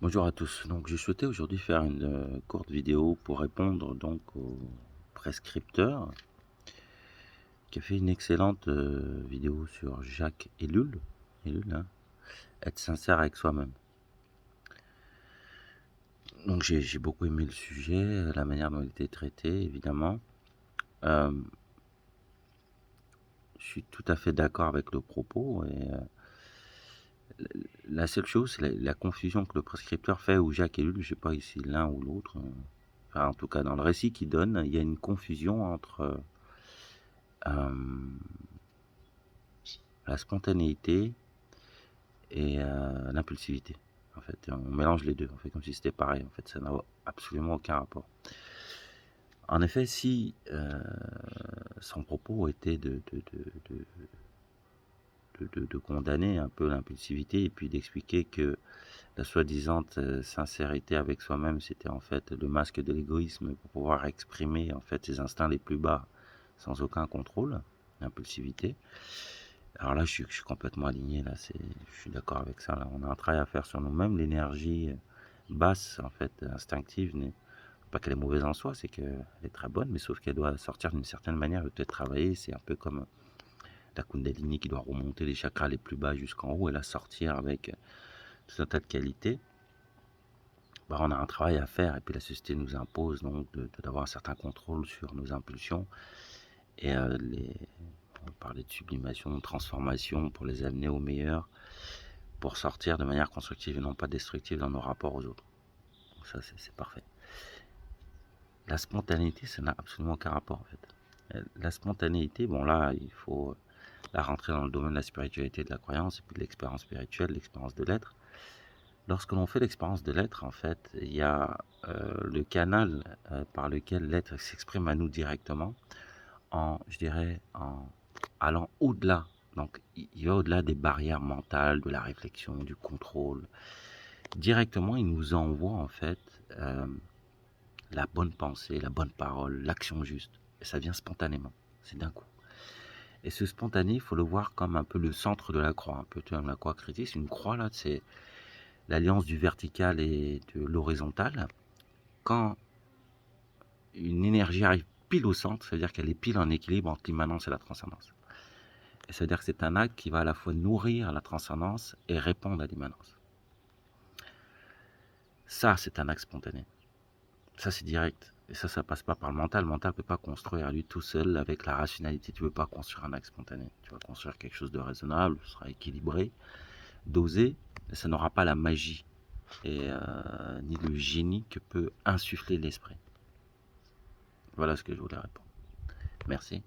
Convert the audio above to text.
Bonjour à tous. Donc, je souhaitais aujourd'hui faire une courte vidéo pour répondre donc au prescripteur qui a fait une excellente vidéo sur Jacques Ellul, hein, être sincère avec soi-même. Donc, j'ai beaucoup aimé le sujet, la manière dont il était traité, évidemment. Euh, je suis tout à fait d'accord avec le propos et la seule chose, c'est la confusion que le prescripteur fait ou Jacques Ellul, je ne sais pas ici l'un ou l'autre. Enfin, en tout cas, dans le récit qu'il donne, il y a une confusion entre la spontanéité et l'impulsivité. En fait, on mélange les deux. On fait comme si c'était pareil. En fait, ça n'a absolument aucun rapport. En effet, si son propos était de condamner un peu l'impulsivité et puis d'expliquer que la soi-disant sincérité avec soi-même, c'était en fait le masque de l'égoïsme pour pouvoir exprimer en fait ses instincts les plus bas sans aucun contrôle, l'impulsivité. Alors là, je suis complètement aligné, là, je suis d'accord avec ça. Là. On a un travail à faire sur nous-mêmes. L'énergie basse, en fait, instinctive, n'est pas qu'elle est mauvaise en soi, c'est qu'elle est très bonne, mais sauf qu'elle doit sortir d'une certaine manière, elle doit être travaillée. C'est un peu comme la Kundalini qui doit remonter les chakras les plus bas jusqu'en haut et la sortir avec tout un tas de qualités. Bah, on a un travail à faire et puis la société nous impose donc d'avoir un certain contrôle sur nos impulsions et on parlait de sublimation, de transformation pour les amener au meilleur, pour sortir de manière constructive et non pas destructive dans nos rapports aux autres. Donc ça, c'est parfait. La spontanéité, ça n'a absolument aucun rapport en fait. La spontanéité, bon là, il faut la rentrer dans le domaine de la spiritualité, de la croyance et puis de l'expérience spirituelle, l'expérience de l'être. Lorsque l'on fait l'expérience de l'être, en fait, il y a le canal par lequel l'être s'exprime à nous directement, je dirais, en allant au-delà. Donc, il va au-delà des barrières mentales, de la réflexion, du contrôle. Directement, il nous envoie, en fait, la bonne pensée, la bonne parole, l'action juste. Et ça vient spontanément. C'est d'un coup. Et ce spontané, il faut le voir comme un peu le centre de la croix. Un peu, tu vois, la croix critique, c'est une croix, là, c'est l'alliance du vertical et de l'horizontal. Quand une énergie arrive pile au centre, ça veut dire qu'elle est pile en équilibre entre l'immanence et la transcendance. Et ça veut dire que c'est un acte qui va à la fois nourrir la transcendance et répondre à l'immanence. Ça, c'est un acte spontané. Ça, c'est direct. Et ça passe pas par le mental. Le mental ne peut pas construire à lui tout seul avec la rationalité. Tu ne peux pas construire un acte spontané. Tu vas construire quelque chose de raisonnable, ce sera équilibré, dosé, mais ça n'aura pas la magie et ni le génie que peut insuffler l'esprit. Voilà ce que je voulais répondre. Merci.